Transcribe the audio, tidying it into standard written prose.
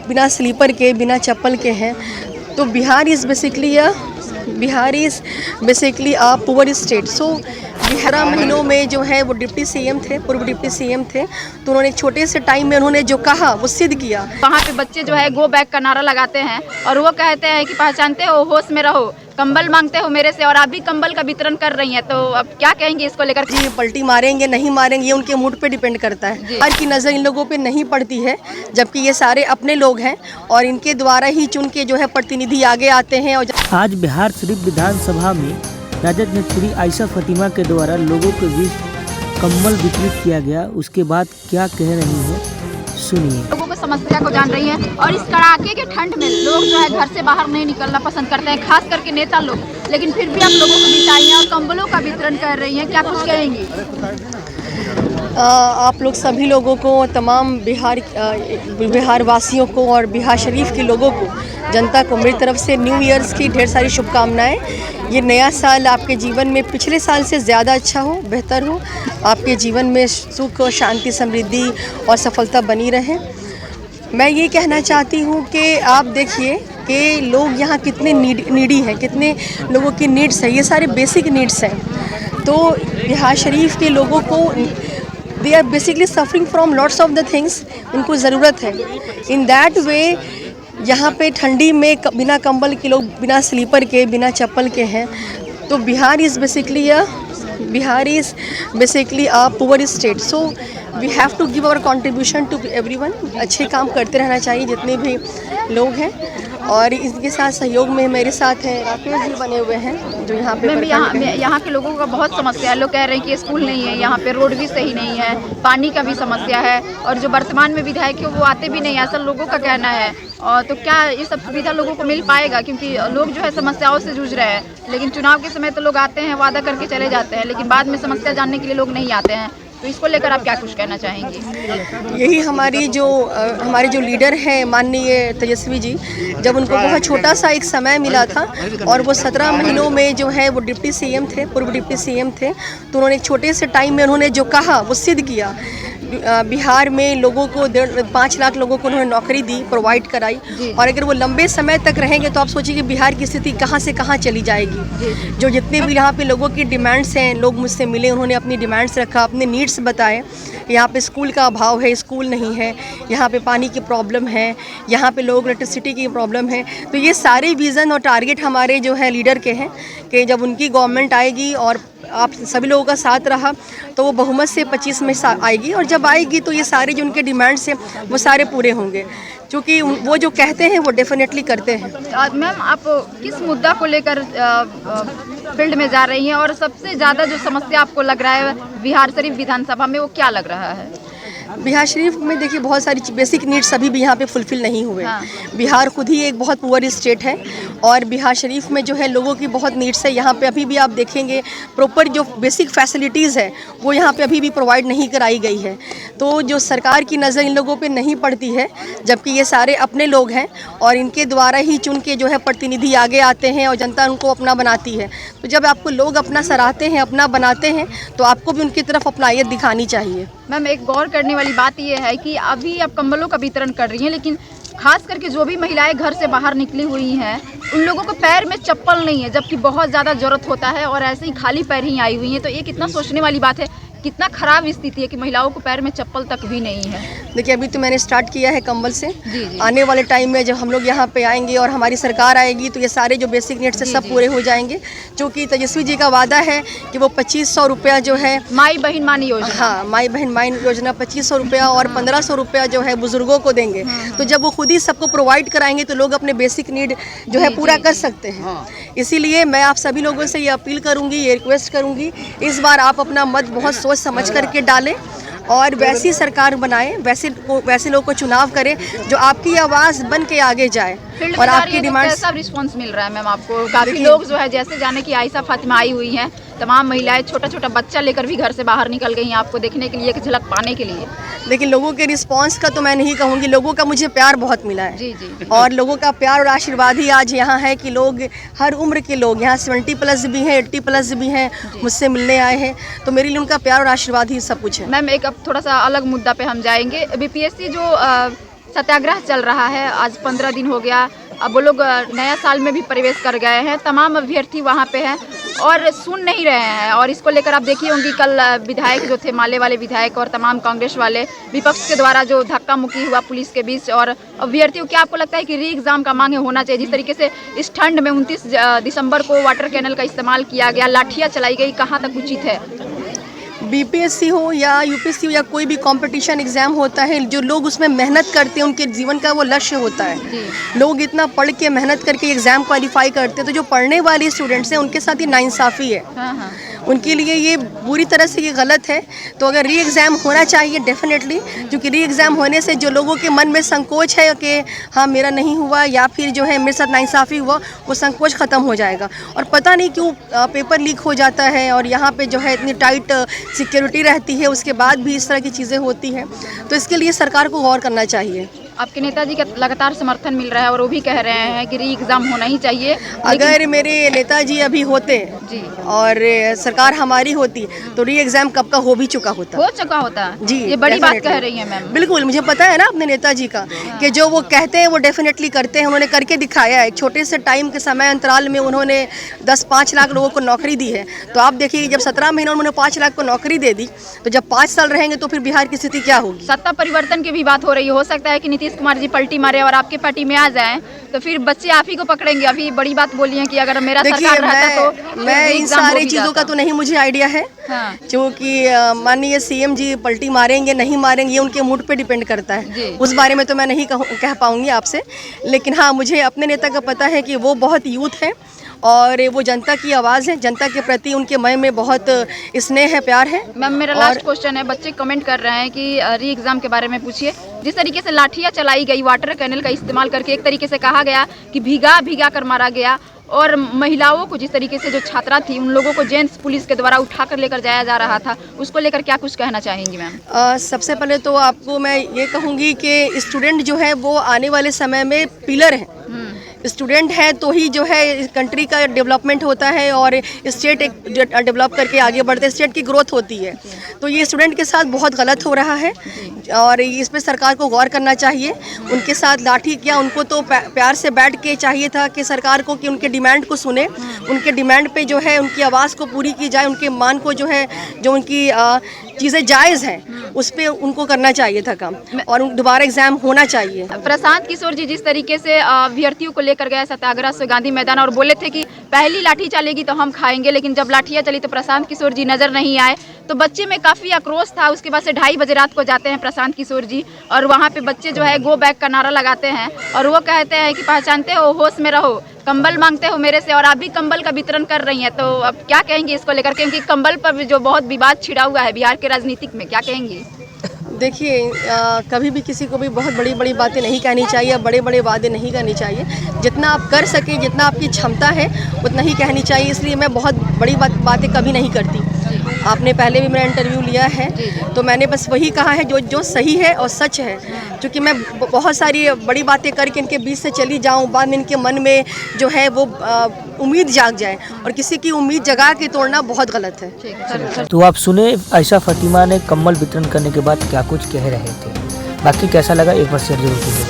बिना स्लीपर के, बिना चप्पल के हैं। तो Bihar is basically a poor state. So 11 महीनों में जो है वो डिप्टी सीएम थे, पूर्व डिप्टी सीएम थे, तो उन्होंने एक छोटे से टाइम में उन्होंने जो कहा वो सिद्ध किया। वहाँ पे बच्चे जो है गो बैक का नारा लगाते हैं और वो कहते हैं कि पहचानते हो, होश में रहो, कंबल मांगते हो मेरे से, और आप भी कंबल का वितरण कर रही हैं। तो अब क्या कहेंगे इसको लेकर? जी, पलटी मारेंगे नहीं मारेंगे ये उनके मूड पे डिपेंड करता है। हर की नज़र इन लोगों पे नहीं पड़ती है, जबकि ये सारे अपने लोग हैं और इनके द्वारा ही चुन के जो है प्रतिनिधि आगे आते हैं। और आज बिहार शरीफ विधानसभा में राजद नेत्री आयशा फातिमा के द्वारा लोगों के बीच कंबल वितरित किया गया। उसके बाद क्या कह रही हैं सुनिए। लोगों को समस्या को जान रही हैं और इस कड़ाके के ठंड में लोग जो है घर से बाहर नहीं निकलना पसंद करते हैं, खास करके नेता लोग, लेकिन फिर भी आप लोगों को बीच आई हैं और कंबलों का वितरण कर रही हैं। क्या कुछ कहेंगी? आप लोग सभी लोगों को, तमाम बिहार वासियों को और बिहार शरीफ के लोगों को, जनता को मेरी तरफ से न्यू ईयर्स की ढेर सारी शुभकामनाएं। ये नया साल आपके जीवन में पिछले साल से ज़्यादा अच्छा हो, बेहतर हो, आपके जीवन में सुख, शांति, समृद्धि और सफलता बनी रहे। मैं ये कहना चाहती हूँ कि आप देखिए कि लोग यहाँ कितने नीडी हैं, कितने लोगों की नीड्स है, ये सारे बेसिक नीड्स हैं। तो बिहार शरीफ के लोगों को they are basically suffering from lots of the things, उनको ज़रूरत है। इन दैट वे यहाँ पे ठंडी में बिना कंबल के लोग, बिना स्लीपर के, बिना चप्पल के हैं। तो Bihar is basically a poor state. So we have to give our contribution to everyone. अच्छे काम करते रहना चाहिए जितने भी लोग हैं। और इसके साथ सहयोग में मेरे साथ हैं राकेश जी बने हुए हैं जो यहाँ पे यहाँ के लोगों का बहुत समस्या है। लोग कह रहे हैं कि स्कूल नहीं है, यहाँ पे रोड भी सही नहीं है, पानी का भी समस्या है, और जो वर्तमान में विधायक है वो आते भी नहीं, ऐसा लोगों का कहना है। और तो क्या ये सब सुविधा लोगों को मिल पाएगा? क्योंकि लोग जो है समस्याओं से जूझ रहे हैं, लेकिन चुनाव के समय तो लोग आते हैं, वादा करके चले जाते हैं, लेकिन बाद में समस्या जानने के लिए लोग नहीं आते हैं। तो इसको लेकर आप क्या कुछ कहना चाहेंगी? यही हमारे जो लीडर हैं माननीय तेजस्वी जी, जब उनको बहुत छोटा सा एक समय मिला था और वो 17 महीनों में जो है वो डिप्टी सीएम थे, पूर्व डिप्टी सीएम थे, तो उन्होंने एक छोटे से टाइम में उन्होंने जो कहा वो सिद्ध किया। बिहार में लोगों को 5 लाख लोगों को उन्होंने नौकरी दी, प्रोवाइड कराई। और अगर वो लंबे समय तक रहेंगे तो आप सोचिए कि बिहार की स्थिति कहाँ से कहाँ चली जाएगी। जो जितने भी यहाँ पे लोगों की डिमांड्स हैं, लोग मुझसे मिले, उन्होंने अपनी डिमांड्स रखा, अपने नीड्स बताए। यहाँ पे स्कूल का अभाव है, स्कूल नहीं है, यहाँ पे पानी की प्रॉब्लम है, यहाँ पे लोग इलेक्ट्रिसिटी की प्रॉब्लम है। तो ये सारे विज़न और टारगेट हमारे जो है लीडर के हैं कि जब उनकी गवर्नमेंट आएगी और आप सभी लोगों का साथ रहा तो वो बहुमत से 25 में आएगी, और जब आएगी तो ये सारे जो उनके डिमांड्स हैं वो सारे पूरे होंगे, क्योंकि वो जो कहते हैं वो डेफिनेटली करते हैं। मैम, आप किस मुद्दा को लेकर फील्ड में जा रही हैं, और सबसे ज़्यादा जो समस्या आपको लग रहा है बिहार शरीफ विधानसभा में, वो क्या लग रहा है? बिहार शरीफ में देखिए बहुत सारी बेसिक नीड्स अभी भी यहाँ पे फुलफिल नहीं हुए। बिहार खुद ही एक बहुत पुअर स्टेट है और बिहार शरीफ में जो है लोगों की बहुत नीड्स है। यहाँ पे अभी भी आप देखेंगे प्रॉपर जो बेसिक फैसिलिटीज़ है वो यहाँ पे अभी भी प्रोवाइड नहीं कराई गई है। तो जो सरकार की नज़र इन लोगों पे नहीं पड़ती है, जबकि ये सारे अपने लोग हैं और इनके द्वारा ही चुन के जो है प्रतिनिधि आगे आते हैं और जनता उनको अपना बनाती है। तो जब आपको लोग अपना सराहते हैं, अपना बनाते हैं, तो आपको भी उनकी तरफ अपनायत दिखानी चाहिए। मैम, एक गौर करने वाली बात यह है कि अभी आप कंबलों का वितरण कर रही हैं, लेकिन खास करके जो भी महिलाएं घर से बाहर निकली हुई हैं उन लोगों को पैर में चप्पल नहीं है, जबकि बहुत ज़्यादा ज़रूरत होता है, और ऐसे ही खाली पैर ही आई हुई हैं। तो ये कितना सोचने वाली बात है, कितना ख़राब स्थिति है कि महिलाओं को पैर में चप्पल तक भी नहीं है। देखिए अभी तो मैंने स्टार्ट किया है कंबल से। जी। आने वाले टाइम में जब हम लोग यहाँ पे आएंगे और हमारी सरकार आएगी तो ये सारे जो बेसिक नीड्स है सब पूरे हो जाएंगे, क्योंकि तेजस्वी जी का वादा है कि वो 2500 रुपया जो है माई बहन मानी योजना, हाँ माई बहन माई योजना 2500 रुपया और 1500 रुपया जो है बुजुर्गों को देंगे। तो जब वो खुद ही सबको प्रोवाइड कराएंगे तो लोग अपने बेसिक नीड जो है पूरा कर सकते हैं। इसीलिए मैं आप सभी लोगों से ये अपील करूँगी, ये रिक्वेस्ट करूँगी, इस बार आप अपना मत बहुत सोच समझ करके डालें और वैसी सरकार बनाएं, वैसे लोगों को चुनाव करें जो आपकी आवाज़ बन के आगे जाए और आपकी डिमांड। कैसा रिस्पांस मिल रहा है मैम आपको? काफ़ी लोग जो है, जैसे जाने की आयशा फातिमा आई हुई हैं, तमाम महिलाएं छोटा छोटा बच्चा लेकर भी घर से बाहर निकल गई हैं आपको देखने के लिए, एक झलक पाने के लिए। लेकिन लोगों के रिस्पांस का तो मैं नहीं कहूँगी, लोगों का मुझे प्यार बहुत मिला है। जी। और लोगों का प्यार और आशीर्वाद ही आज यहाँ है कि लोग, हर उम्र के लोग यहाँ 70+ भी हैं, 80+ भी हैं, मुझसे मिलने आए हैं। तो मेरे लिए उनका प्यार और आशीर्वाद ही सब कुछ है। मैम, एक अब थोड़ा सा अलग मुद्दा पे हम जाएंगे। बीपीएससी जो सत्याग्रह चल रहा है, आज 15 दिन हो गया। अब वो लोग नया साल में भी प्रवेश कर गए हैं, तमाम अभ्यर्थी वहाँ पे हैं और सुन नहीं रहे हैं। और इसको लेकर आप देखिए होंगी कल विधायक जो थे, माले वाले विधायक और तमाम कांग्रेस वाले विपक्ष के द्वारा जो धक्का मुक्की हुआ पुलिस के बीच और अभ्यर्थियों, क्या आपको लगता है कि री एग्ज़ाम का मांग होना चाहिए? जिस तरीके से इस ठंड में 29 दिसंबर को वाटर कैनल का इस्तेमाल किया गया, लाठियाँ चलाई गई, कहाँ तक उचित है? बीपीएससी हो या यूपीएससी हो या कोई भी कंपटीशन एग्जाम होता है, जो लोग उसमें मेहनत करते हैं उनके जीवन का वो लक्ष्य होता है। लोग इतना पढ़ के मेहनत करके एग्जाम क्वालिफाई करते हैं, तो जो पढ़ने वाले स्टूडेंट्स हैं उनके साथ ये नाइंसाफ़ी है। हाँ। उनके लिए ये बुरी तरह से ये गलत है। तो अगर री एग्ज़ाम होना चाहिए डेफिनेटली, क्योंकि री एग्ज़ाम होने से जो लोगों के मन में संकोच है कि हाँ मेरा नहीं हुआ या फिर जो है मेरे साथ नाइंसाफ़ी हुआ, वो संकोच ख़त्म हो जाएगा। और पता नहीं क्यों पेपर लीक हो जाता है और यहाँ पे जो है इतनी टाइट सिक्योरिटी रहती है, उसके बाद भी इस तरह की चीज़ें होती हैं। तो इसके लिए सरकार को गौर करना चाहिए। आपके नेताजी का लगातार समर्थन मिल रहा है और वो भी कह रहे हैं कि री एग्ज़ाम होना ही चाहिए। अगर मेरे नेताजी अभी होते जी और सरकार हमारी होती तो री एग्ज़ाम कब का हो भी चुका होता। जी, ये बड़ी बात कह रही है मैम। बिल्कुल, मुझे पता है ना अपने नेताजी का कि जो वो कहते हैं वो डेफिनेटली करते हैं। उन्होंने करके दिखाया है। एक छोटे से टाइम के समय अंतराल में उन्होंने 10-5 लाख लोगों को नौकरी दी है। तो आप देखिए जब 17 महीनों में उन्होंने 5 लाख को नौकरी दे दी, तो जब 5 साल रहेंगे तो फिर बिहार की स्थिति क्या होगी? सत्ता परिवर्तन की भी बात हो रही है। हो सकता है कि नीतीश कुमार जी पलटी मारे और आपके पार्टी में आ जाएं, तो फिर बच्चे आप ही को पकड़ेंगे। अभी बड़ी बात बोली है कि अगर मेरा सरकार रहता तो मैं इन सारी चीज़ों का तो नहीं मुझे आइडिया है। हाँ। क्योंकि माननीय सीएम जी पलटी मारेंगे नहीं मारेंगे ये उनके मूड पे डिपेंड करता है। उस बारे में तो मैं नहीं कह पाऊंगी आपसे। लेकिन हाँ, मुझे अपने नेता का पता है कि वो बहुत यूथ है और वो जनता की आवाज़ है। जनता के प्रति उनके मन में बहुत स्नेह है, प्यार है। मैम मेरा लास्ट क्वेश्चन है, बच्चे कमेंट कर रहे हैं कि री एग्ज़ाम के बारे में पूछिए। जिस तरीके से लाठियाँ चलाई गई, वाटर कैनल का इस्तेमाल करके, एक तरीके से कहा गया कि भीगा कर मारा गया, और महिलाओं को जिस तरीके से जो छात्रा थी उन लोगों को जेंट्स पुलिस के द्वारा उठाकर लेकर जाया जा रहा था, उसको लेकर क्या कुछ कहना चाहेंगी मैम? सबसे पहले तो आपको मैं ये कहूँगी कि स्टूडेंट जो है वो आने वाले समय में पिलर है। स्टूडेंट है तो ही जो है कंट्री का डेवलपमेंट होता है और स्टेट एक डेवलप करके आगे बढ़ते हैं, स्टेट की ग्रोथ होती है। तो ये स्टूडेंट के साथ बहुत गलत हो रहा है और इस पे सरकार को गौर करना चाहिए। उनके साथ लाठी क्या, उनको तो प्यार से बैठ के चाहिए था कि सरकार को कि उनके डिमांड को सुने, उनके डिमांड पे जो है उनकी आवाज़ को पूरी की जाए, उनके मान को जो है जो उनकी चीज़ें जायज़ हैं उस पर उनको करना चाहिए था काम, और दोबारा एग्जाम होना चाहिए। प्रशांत किशोर जी जिस तरीके से अभ्यर्थियों को लेकर गए सत्याग्रह से गांधी मैदान और बोले थे कि पहली लाठी चलेगी तो हम खाएंगे, लेकिन जब लाठियाँ चली तो प्रशांत किशोर जी नजर नहीं आए, तो बच्चे में काफ़ी आक्रोश था। उसके बाद से 2:30 बजे रात को जाते हैं प्रशांत किशोर जी और वहाँ पे बच्चे जो है गो बैक का नारा लगाते हैं और वो कहते हैं कि पहचानते हो, होश में रहो, कंबल मांगते हो मेरे से, और आप भी कंबल का वितरण कर रही हैं। तो अब क्या कहेंगे इसको लेकर, क्योंकि कंबल पर भी जो बहुत विवाद छिड़ा हुआ है बिहार के राजनीतिक में, क्या कहेंगी? देखिए कभी भी किसी को भी बहुत बड़ी बड़ी बातें नहीं कहनी चाहिए, बड़े बड़े वादे नहीं करनी चाहिए। जितना आप कर सके, जितना आपकी क्षमता है उतना ही कहनी चाहिए। इसलिए मैं बहुत बड़ी बातें कभी नहीं करती। आपने पहले भी मेरा इंटरव्यू लिया है तो मैंने बस वही कहा है जो सही है और सच है। क्योंकि मैं बहुत सारी बड़ी बातें करके इनके बीच से चली जाऊं, बाद में इनके मन में जो है वो उम्मीद जाग जाए, और किसी की उम्मीद जगा के तोड़ना बहुत गलत है। तो आप सुने आयशा फातिमा ने कम्बल वितरण करने के बाद क्या कुछ कह रहे थे। बाकी कैसा लगा एक बार शेयर जरूर कीजिए।